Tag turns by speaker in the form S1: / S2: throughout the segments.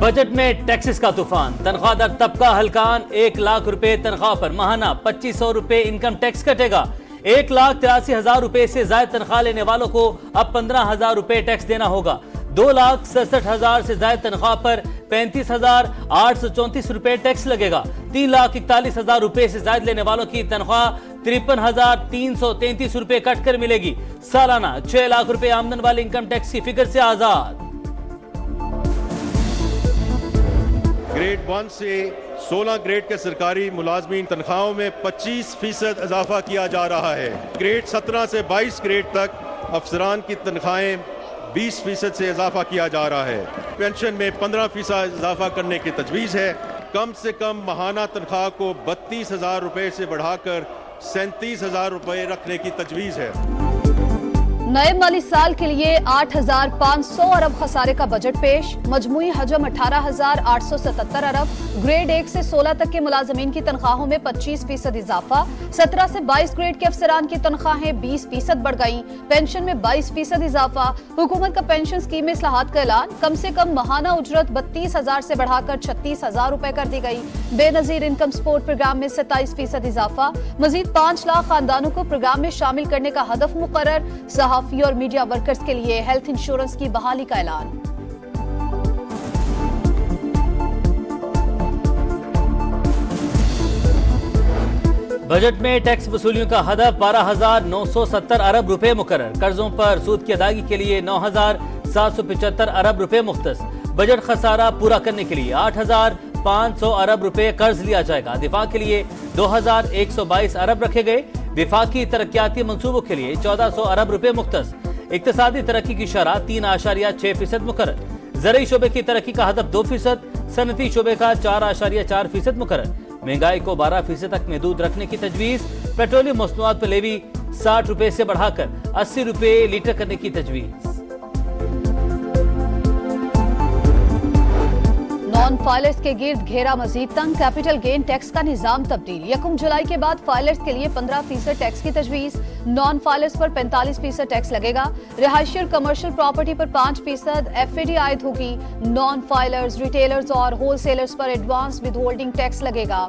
S1: Budget में taxes का तूफान, तनख्वाहदार तबका हलकान। 1 लाख रुपए तनख्वाह पर माहाना 2500 रुपए इनकम टैक्स कटेगा। 1,83,000 रुपए से ज्यादा तनख्वाह लेने वालों को अब 15,000 रुपए टैक्स देना होगा। 2,67,000 से ज्यादा तनख्वाह पर 35,834 रुपए टैक्स लगेगा। 3,41,000 रुपए से ज्यादा लेने वालों की तनख्वाह 53,333 रुपए कटकर मिलेगी। सालाना 6 लाख रुपए आमदन वाले इनकम टैक्स की फिक्र से आजाद।
S2: ग्रेड 1 से 16 ग्रेड के सरकारी मुलाजमीन तनख्वाहों में 25% इजाफा किया जा रहा है। ग्रेड 17 से 22 ग्रेड तक अफसरान की तनख्वाहें 20% से इजाफा किया जा रहा है। पेंशन में 15% इजाफा करने की तजवीज़ है। कम से कम माहाना तनख्वाह को 32,000 रुपए से बढ़ाकर 37,000 रुपए रखने की तजवीज़ है।
S3: नए माली साल के लिए 8,500 अरब खसारे का बजट पेश। मजमूई हजम 18,877 अरब। ग्रेड 1 से 16 तक के मुलाजमीन की तनख्वाहों में 25% इजाफा। 17 से 22 ग्रेड के अफसरान की तनख्वाहें 20% बढ़ गईं। पेंशन में 22% इजाफा। हुकूमत का पेंशन स्कीम में इस्लाहात का ऐलान। कम से कम माहाना उजरत 32,000 से बढ़ाकर 36,000 रुपए कर दी गई। बेनजीर इनकम सपोर्ट प्रोग्राम में 27% इजाफा। मजीद 5 लाख खानदानों को प्रोग्राम में शामिल करने का हदफ मुकर्रर। सहाफी और मीडिया वर्कर्स के लिए हेल्थ इंश्योरेंस की बहाली का ऐलान।
S1: बजट में टैक्स वसूलियों का हदफ 12,970 अरब रुपए मुकर्रर। कर्जों पर सूद की अदायगी के लिए 9,775 अरब रुपए मुख्तस। बजट खसारा पूरा करने के लिए 8,500 अरब रुपए कर्ज लिया जाएगा। दिफा के लिए 2,122 अरब रखे गए। विफाकी तरक्याती मंसूबों के लिए 1,400 अरब रुपए मुख्तस। इक्तिसादी तरक्की की शरह 3.6% मुकर्रर। ज़रूरी शोबे की तरक्की का हदफ 2%। सनती शोबे का 4.4% मुकर्रर। महंगाई को 12% तक महदूद रखने की तजवीज। पेट्रोलियम मसनूआत पर लेवी 60 रुपए से बढ़ाकर 80 रुपए लीटर करने की तजवीज।
S3: नॉन फाइलर्स के गिर्द घेरा मजीद तंग। कैपिटल गेन टैक्स का निजाम तब्दील। 1 जुलाई के बाद फाइलर्स के लिए 15% टैक्स की तजवीज। नॉन फाइलर्स पर 45% टैक्स लगेगा। रिहायशी और कमर्शियल प्रॉपर्टी पर 5% FAD आयद होगी। नॉन फाइलर्स, रिटेलर्स और होलसेलर्स पर एडवांस विदहोल्डिंग टैक्स लगेगा।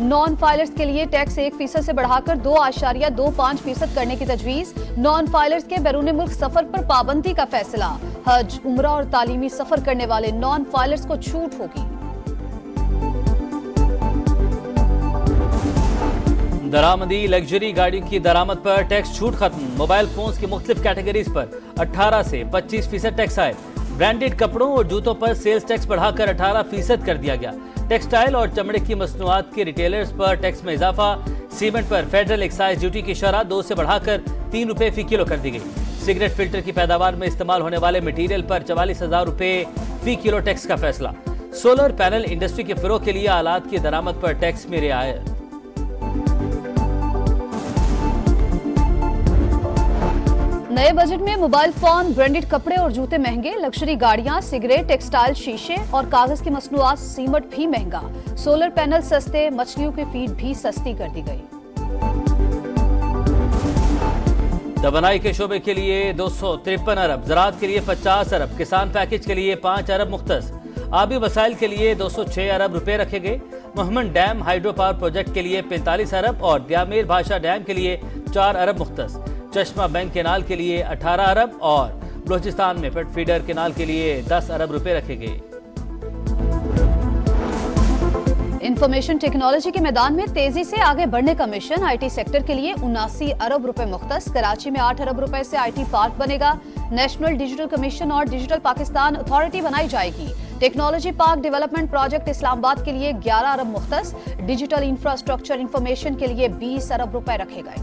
S3: नॉन फाइलर्स के लिए टैक्स 1% से बढ़ाकर 2.25% करने की तजवीज। नॉन फाइलर्स के बैरून मुल्क सफर पर पाबंदी का फैसला। हज, उम्रा और तालीमी सफर करने वाले नॉन फाइलर्स को छूट होगी।
S1: दरामदी लग्जरी गाड़ियों की दरामद पर टैक्स छूट खत्म। मोबाइल फोन्स की मुख्तलिफ कैटेगरीज पर 18 से 25% टैक्स आए। ब्रांडेड कपड़ों और जूतों पर सेल्स टैक्स बढ़ाकर 18% कर दिया गया। टेक्सटाइल और चमड़े की मसनूआत के रिटेलर्स पर टैक्स में इजाफा। सीमेंट पर फेडरल एक्साइज ड्यूटी की शरह 2 से बढ़ाकर 3 रुपए फी किलो कर दी गई। सिगरेट फिल्टर की पैदावार में इस्तेमाल होने वाले मटीरियल पर 44,000 रुपए फी किलो टैक्स का फैसला। सोलर पैनल इंडस्ट्री के फिरोग के लिए आलात की दरामद पर टैक्स में रियायत।
S3: नए बजट में मोबाइल फोन, ब्रांडेड कपड़े और जूते महंगे। लग्जरी गाड़ियां, सिगरेट, टेक्सटाइल, शीशे और कागज की मसनूआत, सीमेंट भी महंगा। सोलर पैनल सस्ते, मछलियों की फीड भी सस्ती कर दी गई।
S1: दबनाई के शोबे के लिए 253 अरब, ज़राअत के लिए 50 अरब, किसान पैकेज के लिए 5 अरब मुख्तस। आबी वसाइल के लिए 206 अरब रुपए रखे गए। Mohammad dam hydro power project के लिए 45 अरब और द्यामेर भाषा डैम के लिए 4 अरब मुख्तस। चश्मा बैंक केनाल के लिए 18 अरब और बलोचिस्तान में पेट फीडर केनाल के लिए 10 अरब रुपए रखे गए।
S3: इंफॉर्मेशन टेक्नोलॉजी के मैदान में तेजी से आगे बढ़ने का मिशन। IT सेक्टर के लिए 79 अरब रुपए मुख्तस। कराची में 8 अरब रुपए से IT पार्क बनेगा। नेशनल डिजिटल कमीशन और डिजिटल पाकिस्तान अथॉरिटी बनाई जाएगी। Technology park development project Islamabad के लिए 11 अरब मुख्तस। डिजिटल इंफ्रास्ट्रक्चर इंफॉर्मेशन के लिए 20 अरब रुपए रखे गए।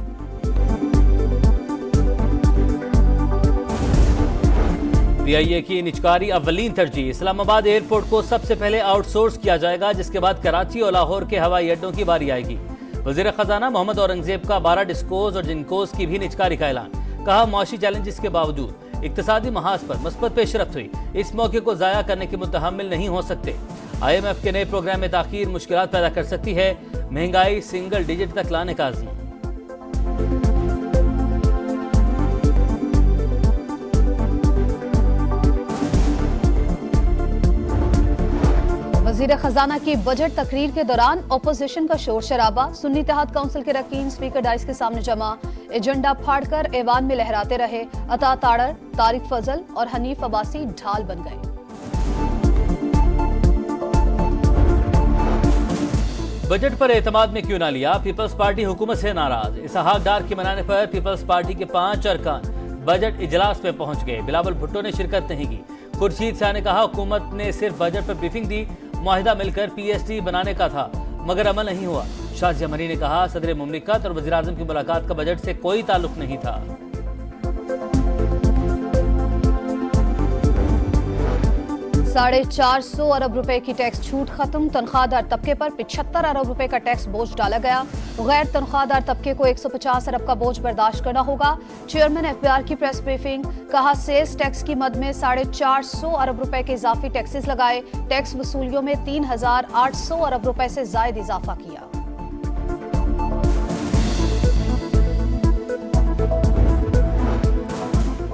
S1: PIA की निजकारी अव्वलीन तरजीह। इस्लामाबाद एयरपोर्ट को सबसे पहले आउटसोर्स किया जाएगा, जिसके बाद कराची और लाहौर के हवाई अड्डों की बारी आएगी। वजीर खजाना मोहम्मद औरंगजेब का 12 डिस्कोज और जिनकोज की भी निजकारी का ऐलान। कहा, मुआशी चैलेंजेस के बावजूद इक्तिसादी महाज पर मस्बत पेशरफ्त हुई। इस मौके को जाया करने के मुतहम्मिल नहीं हो सकते। IMF के नए प्रोग्राम में ताखीर मुश्किलात पैदा कर सकती है। महंगाई सिंगल डिजिट तक लाने का आज़म।
S3: वजीर खजाना की बजट तकरीर के दौरान अपोजिशन का शोर शराबा। सुन्नी इत्तेहाद काउंसिल के रकीन स्पीकर डाइस के सामने जमा, एजेंडा फाड़कर ऐवान में लहराते रहे। अता ताड़र, तारिक फजल और हनीफ अब्बासी ढाल बन गए।
S1: बजट पर एतमाद में क्यों ना लिया, पीपल्स पार्टी हुकूमत से नाराज। इसहाक डार के मनाने पर पीपल्स पार्टी के 5 अरकान बजट इजलास में पहुंच गए। बिलावल भुट्टो ने शिरकत नहीं की। खुर्शीद शाह ने कहा हुकूमत ने सिर्फ बजट पर ब्रीफिंग दी, मुआहिदा मिलकर पीएसटी बनाने का था मगर अमल नहीं हुआ। शाजिया मरी ने कहा सदर मुमलिकत और वज़ीर आज़म की मुलाकात का बजट से कोई ताल्लुक नहीं था।
S3: 450 अरब रुपए की टैक्स छूट खत्म। तनख्वाहदार तबके पर 75 अरब रुपए का टैक्स बोझ डाला गया। गैर तनख्वाहदार तबके को 150 अरब का बोझ बर्दाश्त करना होगा। चेयरमैन एफबीआर की प्रेस ब्रीफिंग, कहा सेल्स टैक्स की मद में 450 अरब रुपए के इजाफी टैक्सेस लगाए। टैक्स वसूलियों में 3800 अरब रुपए से जायद इजाफा किया।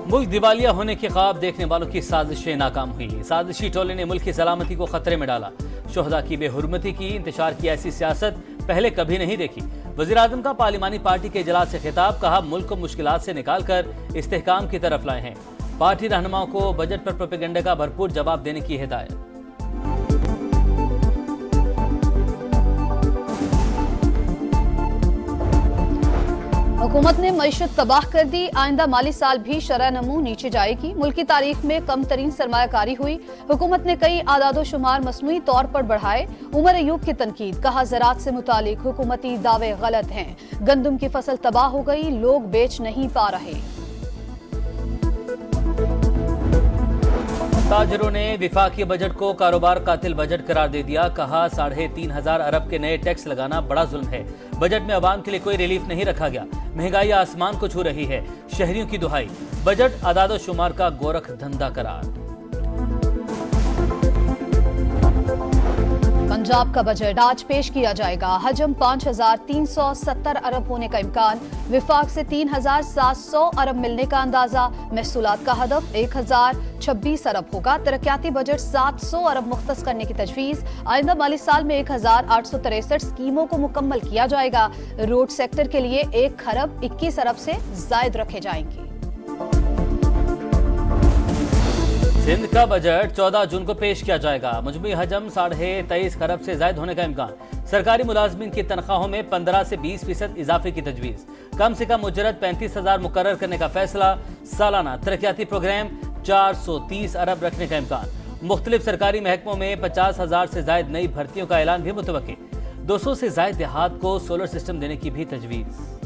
S1: मुल्क दिवालिया होने के ख्वाब देखने वालों की साजिशें नाकाम हुई। साजिशी टोले ने मुल्क की सलामती को खतरे में डाला। शोहदा की बेहुरमती की, इंतशार की ऐसी सियासत पहले कभी नहीं देखी। वज़ीर आज़म का पार्लिमानी पार्टी के इजलास से खिताब, कहा मुल्क को मुश्किलात से निकाल कर इस्तेहकाम की तरफ लाए हैं। पार्टी रहनुमाओं को बजट पर प्रोपेगेंडा का भरपूर जवाब देने की हिदायत।
S3: हुकूमत ने मईशत तबाह कर दी। आइंदा माली साल भी शरह नमू नीचे जाएगी। मुल्क की तारीख में कम तरीन सरमायाकारी हुई। हुकूमत ने कई आदादो शुमार मसनूई तौर पर बढ़ाए। उमर अयूब की तनकीद, कहा ज़राअत से मुतालिक हुकूमती दावे गलत हैं। गंदम की फसल तबाह हो गई, लोग बेच नहीं पा रहे।
S1: ताजरों ने विफाकी बजट को कारोबार कातिल बजट करार दे दिया। कहा 3500 अरब के नए टैक्स लगाना बड़ा जुल्म है। बजट में आवाम के लिए कोई रिलीफ नहीं रखा गया। महंगाई आसमान को छू रही है। शहरियों की दुहाई, बजट आदादो शुमार का गोरख धंधा करार।
S3: पंजाब का बजट आज पेश किया जाएगा। हजम 5370 अरब होने का इम्कान। विफाक से 3700 अरब मिलने का अंदाजा। महसूलात का हदफ 1026 अरब होगा। तरक्याती बजट 700 अरब मुख्तस करने की तजवीज़। आइंदा माली साल में 1863 स्कीमों को मुकम्मल किया जाएगा। रोड सेक्टर के लिए 1 खरब 21 अरब से जायद रखे जाएंगे।
S1: सिंध का बजट 14 जून को पेश किया जाएगा। मजमूई हजम 23.5 खरब से जायद होने का इम्कान। सरकारी मुलाजमीन की तनख्वाहों में 15 से 20% इजाफे की तजवीज़। कम से कम उजरत 35,000 मुकर्रर करने का फैसला। सालाना तरक्याती प्रोग्राम 430 अरब रखने का इम्कान। मुख्तलिफ सरकारी महकमों में 50,000 से जायद नई भर्तियों का ऐलान भी मुतवक्के। 200 से जायद देहात को सोलर सिस्टम देने की भी तजवीज़।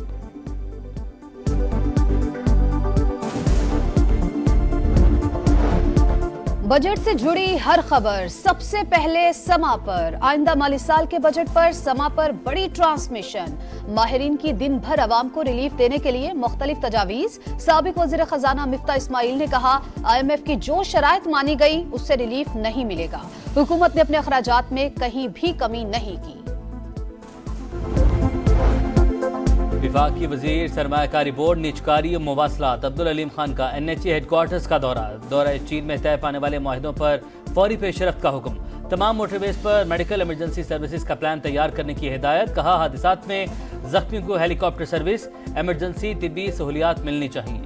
S3: बजट से जुड़ी हर खबर सबसे पहले समा पर। आइंदा माली साल के बजट पर समा पर बड़ी ट्रांसमिशन। माहिरीन की दिन भर अवाम को रिलीफ देने के लिए मुख्तलिफ तजावीज। साबिक वज़ीर खजाना मिफ्ता इस्माइल ने कहा IMF की जो शराइत मानी गई उससे रिलीफ नहीं मिलेगा। हुकूमत ने अपने अखराजात में कहीं भी कमी नहीं की।
S1: विफाकी वजीर सरमायाकारी बोर्ड निजकारी और मवासलात अब्दुल अलीम खान का NHA हेडक्वार्टर्स का दौरा चीन में तय पाने वाले माहिदों पर फौरी पेशरफ्त का हुक्म। तमाम मोटरवेज पर मेडिकल इमरजेंसी सर्विसेज का प्लान तैयार करने की हिदायत। कहा हादसात में जख्मियों को हेलीकॉप्टर सर्विस, इमरजेंसी तिब्बी सहूलियात मिलनी चाहिए।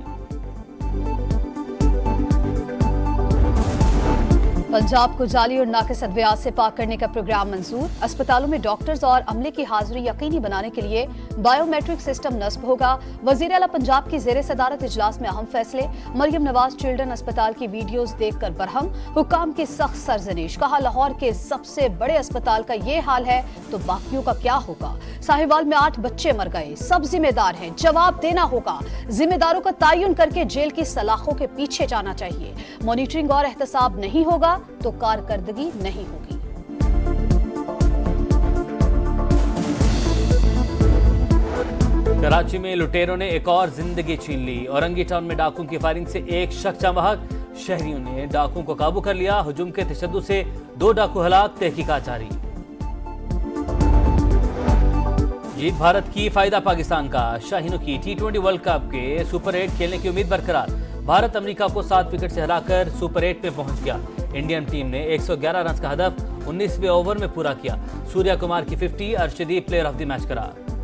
S3: पंजाब को जाली और नाकिस अद्वियात से पाक करने का प्रोग्राम मंजूर। अस्पतालों में डॉक्टर्स और अमले की हाजिरी यकीनी बनाने के लिए बायोमेट्रिक सिस्टम नस्ब होगा। वजीर आला पंजाब की जेर सदारत इजलास में अहम फैसले। मरियम नवाज चिल्ड्रन अस्पताल की वीडियोज देखकर बरहम। हुकाम की सख्त सरजनिश। कहा लाहौर के सबसे बड़े अस्पताल का ये हाल है तो बाकियों का क्या होगा। साहिवाल में 8 बच्चे मर गए, सब जिम्मेदार हैं, जवाब देना होगा। जिम्मेदारों का तयन करके जेल की सलाखों के पीछे जाना चाहिए। मॉनिटरिंग और एहतसाब नहीं होगा तो कारकर्दगी नहीं होगी।
S1: कराची में लुटेरों ने एक और जिंदगी छीन ली। औरंगी टाउन में डाकुओं की फायरिंग से एक शख्स जवाहक। शहरियों ने डाकुओं को काबू कर लिया। हुजूम के तशद्दुद से 2 डाकू हलाक, तहकीकात जारी। जीत भारत की, फायदा पाकिस्तान का। शाहीनों की T20 वर्ल्ड कप के सुपर 8 खेलने की उम्मीद बरकरार। भारत अमेरिका को 7 विकेट से हराकर सुपर 8 में पहुंच गया। इंडियन टीम ने 111 रन का हदफ 19वें ओवर में पूरा किया। सूर्या कुमार की 50 Arshdeep player of the match करार।